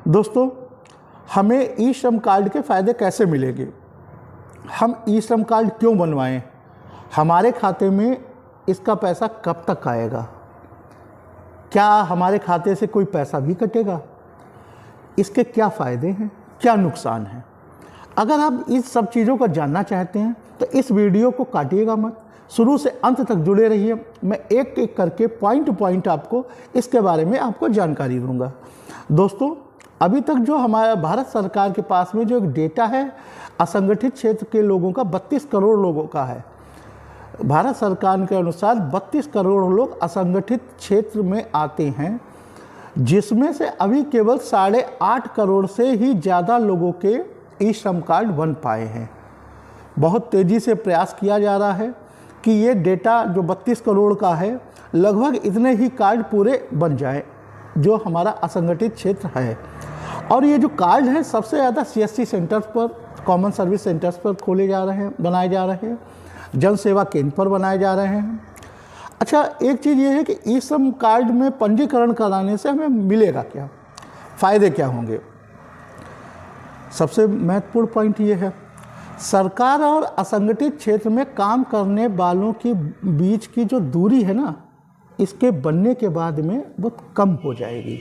दोस्तों, हमें ई श्रम कार्ड के फ़ायदे कैसे मिलेंगे? हम ई श्रम कार्ड क्यों बनवाएं? हमारे खाते में इसका पैसा कब तक आएगा? क्या हमारे खाते से कोई पैसा भी कटेगा? इसके क्या फ़ायदे हैं, क्या नुकसान हैं? अगर आप इस सब चीज़ों को जानना चाहते हैं तो इस वीडियो को काटिएगा मत, शुरू से अंत तक जुड़े रहिए। मैं एक एक करके पॉइंट टू पॉइंट आपको इसके बारे में आपको जानकारी दूंगा। दोस्तों, अभी तक जो हमारा भारत सरकार के पास में जो एक डेटा है असंगठित क्षेत्र के लोगों का 32 करोड़ लोगों का है। भारत सरकार के अनुसार 32 करोड़ लोग असंगठित क्षेत्र में आते हैं, जिसमें से अभी केवल 8.5 करोड़ से ही ज़्यादा लोगों के ई श्रम कार्ड बन पाए हैं। बहुत तेज़ी से प्रयास किया जा रहा है कि ये डेटा जो 32 करोड़ का है, लगभग इतने ही कार्ड पूरे बन जाए जो हमारा असंगठित क्षेत्र है। और ये जो कार्ड है सबसे ज़्यादा CSC सेंटर्स पर, कॉमन सर्विस सेंटर्स पर खोले जा रहे हैं, बनाए जा रहे हैं, जन सेवा केंद्र पर बनाए जा रहे हैं। अच्छा, एक चीज़ ये है कि ई श्रम कार्ड में पंजीकरण कराने से हमें मिलेगा क्या, फ़ायदे क्या होंगे? सबसे महत्वपूर्ण पॉइंट ये है, सरकार और असंगठित क्षेत्र में काम करने वालों के बीच की जो दूरी है ना, इसके बनने के बाद में बहुत कम हो जाएगी।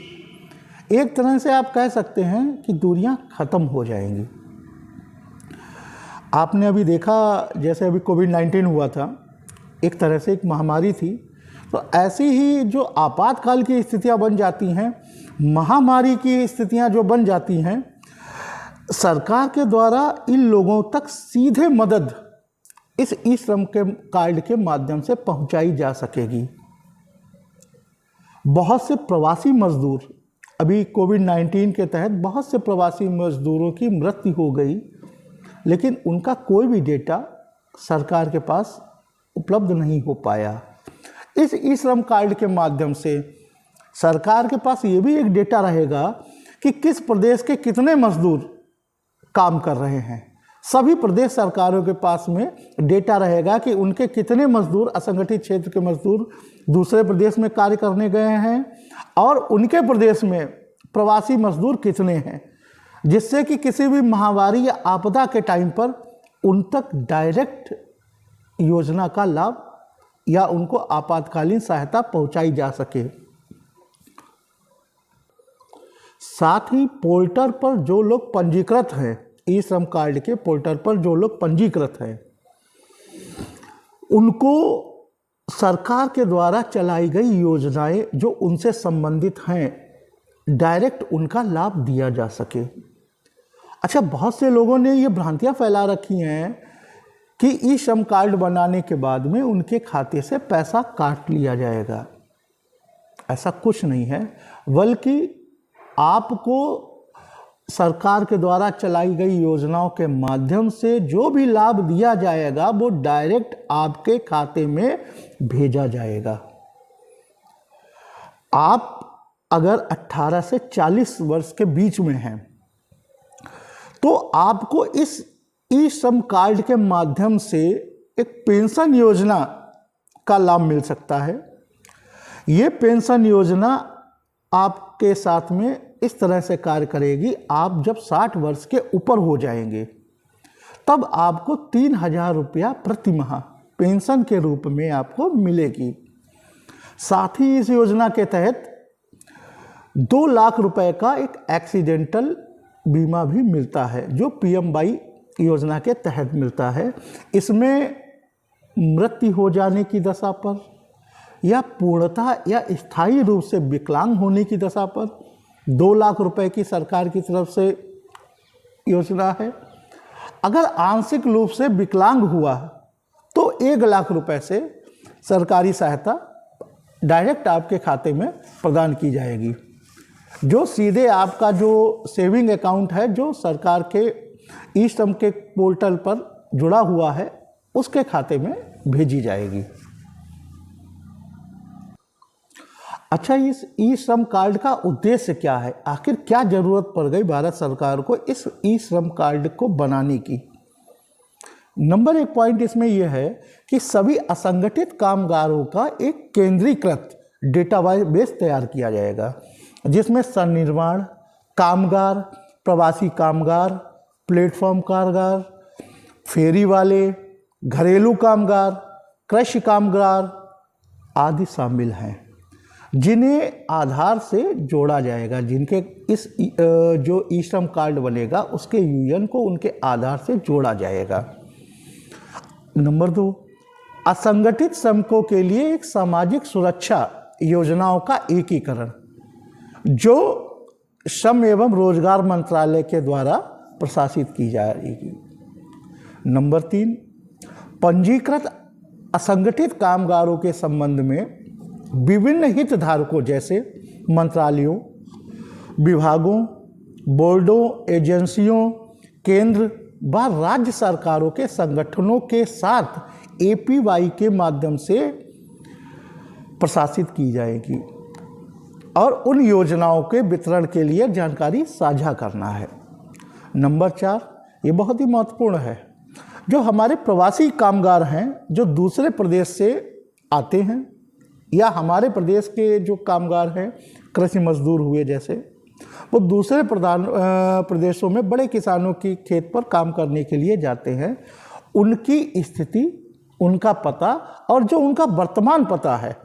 एक तरह से आप कह सकते हैं कि दूरियां ख़त्म हो जाएंगी। आपने अभी देखा, जैसे अभी कोविड-19 हुआ था, एक तरह से एक महामारी थी, तो ऐसी ही जो आपातकाल की स्थितियां बन जाती हैं, महामारी की स्थितियां जो बन जाती हैं, सरकार के द्वारा इन लोगों तक सीधे मदद इस ई श्रम के कार्ड के माध्यम से पहुंचाई जा सकेगी। बहुत से प्रवासी मजदूर, अभी कोविड-19 के तहत बहुत से प्रवासी मजदूरों की मृत्यु हो गई, लेकिन उनका कोई भी डेटा सरकार के पास उपलब्ध नहीं हो पाया। इस ई श्रम कार्ड के माध्यम से सरकार के पास ये भी एक डेटा रहेगा कि किस प्रदेश के कितने मजदूर काम कर रहे हैं। सभी प्रदेश सरकारों के पास में डेटा रहेगा कि उनके कितने मजदूर, असंगठित क्षेत्र के मजदूर दूसरे प्रदेश में कार्य करने गए हैं और उनके प्रदेश में प्रवासी मजदूर कितने हैं, जिससे कि किसी भी महामारी या आपदा के टाइम पर उन तक डायरेक्ट योजना का लाभ या उनको आपातकालीन सहायता पहुंचाई जा सके। साथ ही पोर्टल पर जो लोग पंजीकृत हैं, ई श्रम कार्ड के पोर्टल पर जो लोग पंजीकृत हैं, उनको सरकार के द्वारा चलाई गई योजनाएं जो उनसे संबंधित हैं, डायरेक्ट उनका लाभ दिया जा सके। अच्छा, बहुत से लोगों ने ये भ्रांतियां फैला रखी हैं कि ई श्रम कार्ड बनाने के बाद में उनके खाते से पैसा काट लिया जाएगा। ऐसा कुछ नहीं है, बल्कि आपको सरकार के द्वारा चलाई गई योजनाओं के माध्यम से जो भी लाभ दिया जाएगा वो डायरेक्ट आपके खाते में भेजा जाएगा। आप अगर 18 से 40 वर्ष के बीच में हैं तो आपको इस ई श्रम कार्ड के माध्यम से एक पेंशन योजना का लाभ मिल सकता है। ये पेंशन योजना आपके साथ में इस तरह से कार्य करेगी, आप जब 60 वर्ष के ऊपर हो जाएंगे तब आपको 3,000 रुपया प्रति माह पेंशन के रूप में आपको मिलेगी। साथ ही इस योजना के तहत 2 लाख रुपए का एक एक्सीडेंटल बीमा भी मिलता है, जो PMY योजना के तहत मिलता है। इसमें मृत्यु हो जाने की दशा पर या पूर्णतः या स्थायी रूप से विकलांग होने की दशा पर 2 लाख रुपए की सरकार की तरफ से योजना है। अगर आंशिक रूप से विकलांग हुआ तो 1 लाख रुपए से सरकारी सहायता डायरेक्ट आपके खाते में प्रदान की जाएगी, जो सीधे आपका जो सेविंग अकाउंट है जो सरकार के ई श्रम के पोर्टल पर जुड़ा हुआ है, उसके खाते में भेजी जाएगी। अच्छा, इस ई श्रम कार्ड का उद्देश्य क्या है? आखिर क्या जरूरत पड़ गई भारत सरकार को इस ई श्रम कार्ड को बनाने की? नंबर 1 पॉइंट इसमें यह है कि सभी असंगठित कामगारों का एक केंद्रीकृत डेटाबेस तैयार किया जाएगा, जिसमें सन्निर्माण, कामगार, प्रवासी कामगार, प्लेटफॉर्म कामगार, फेरी वाले, घरेलू कामगार, कृषि कामगार आदि शामिल हैं, जिन्हें आधार से जोड़ा जाएगा। जिनके इस जो ई श्रम कार्ड बनेगा उसके यूएन को उनके आधार से जोड़ा जाएगा। नंबर 2, असंगठित श्रमिकों के लिए एक सामाजिक सुरक्षा योजनाओं का एकीकरण, जो श्रम एवं रोजगार मंत्रालय के द्वारा प्रशासित की जाएगी। नंबर 3, पंजीकृत असंगठित कामगारों के संबंध में विभिन्न हितधारकों जैसे मंत्रालयों, विभागों, बोर्डों, एजेंसियों, केंद्र व राज्य सरकारों के संगठनों के साथ एपीवाई के माध्यम से प्रशासित की जाएगी और उन योजनाओं के वितरण के लिए जानकारी साझा करना है। नंबर 4, ये बहुत ही महत्वपूर्ण है, जो हमारे प्रवासी कामगार हैं जो दूसरे प्रदेश से आते हैं, या हमारे प्रदेश के जो कामगार हैं, कृषि मजदूर हुए जैसे, वो दूसरे प्रदेशों में बड़े किसानों की खेत पर काम करने के लिए जाते हैं, उनकी स्थिति, उनका पता और जो उनका वर्तमान पता है,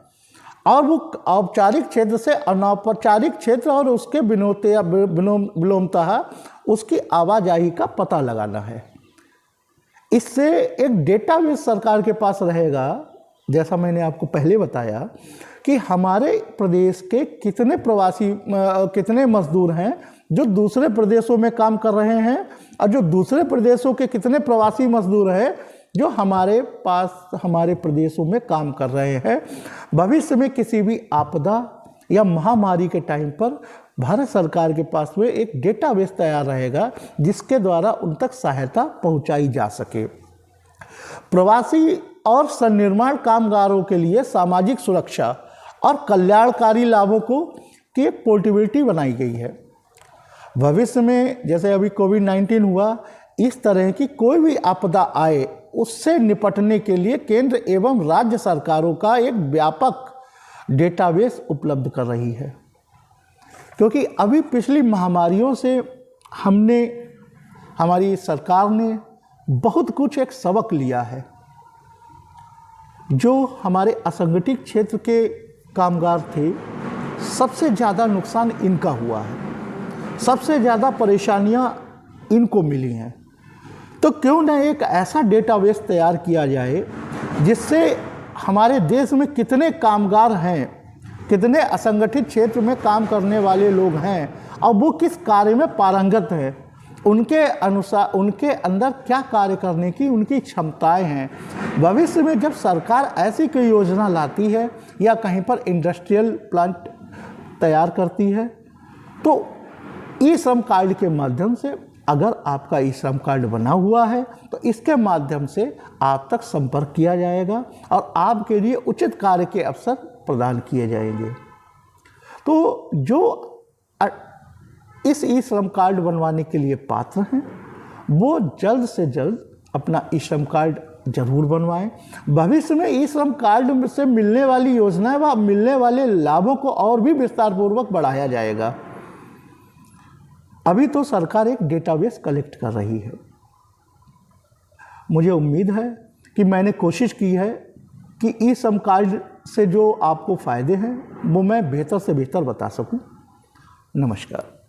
और वो औपचारिक क्षेत्र से अनौपचारिक क्षेत्र और उसके विलोमतः उसकी आवाजाही का पता लगाना है। इससे एक डेटाबेस सरकार के पास रहेगा, जैसा मैंने आपको पहले बताया कि हमारे प्रदेश के कितने मजदूर हैं जो दूसरे प्रदेशों में काम कर रहे हैं, और जो दूसरे प्रदेशों के कितने प्रवासी मजदूर हैं जो हमारे प्रदेशों में काम कर रहे हैं। भविष्य में किसी भी आपदा या महामारी के टाइम पर भारत सरकार के पास में एक डेटाबेस तैयार रहेगा जिसके द्वारा उन तक सहायता पहुंचाई जा सके। प्रवासी और सन्निर्माण कामगारों के लिए सामाजिक सुरक्षा और कल्याणकारी लाभों की एक पोर्टेबिलिटी बनाई गई है। भविष्य में जैसे अभी कोविड-19 हुआ, इस तरह की कोई भी आपदा आए उससे निपटने के लिए केंद्र एवं राज्य सरकारों का एक व्यापक डेटाबेस उपलब्ध कर रही है। क्योंकि अभी पिछली महामारियों से हमारी सरकार ने बहुत कुछ एक सबक लिया है। जो हमारे असंगठित क्षेत्र के कामगार थे, सबसे ज़्यादा नुकसान इनका हुआ है, सबसे ज़्यादा परेशानियां इनको मिली हैं। तो क्यों ना एक ऐसा डेटाबेस तैयार किया जाए जिससे हमारे देश में कितने कामगार हैं, कितने असंगठित क्षेत्र में काम करने वाले लोग हैं और वो किस कार्य में पारंगत हैं, उनके अनुसार उनके अंदर क्या कार्य करने की उनकी क्षमताएं हैं। भविष्य में जब सरकार ऐसी कोई योजना लाती है या कहीं पर इंडस्ट्रियल प्लांट तैयार करती है, तो ई श्रम कार्ड के माध्यम से, अगर आपका ई श्रम कार्ड बना हुआ है तो इसके माध्यम से आप तक संपर्क किया जाएगा और आपके लिए उचित कार्य के अवसर प्रदान किए जाएंगे। तो जो इस ई श्रम कार्ड बनवाने के लिए पात्र हैं वो जल्द से जल्द अपना ई श्रम कार्ड जरूर बनवाएं। भविष्य में ई श्रम कार्ड से मिलने वाली योजनाएं व मिलने वाले लाभों को और भी विस्तार पूर्वक बढ़ाया जाएगा। अभी तो सरकार एक डेटाबेस कलेक्ट कर रही है। मुझे उम्मीद है कि मैंने कोशिश की है कि ई श्रम कार्ड से जो आपको फ़ायदे हैं वो मैं बेहतर से बेहतर बता सकूं। नमस्कार।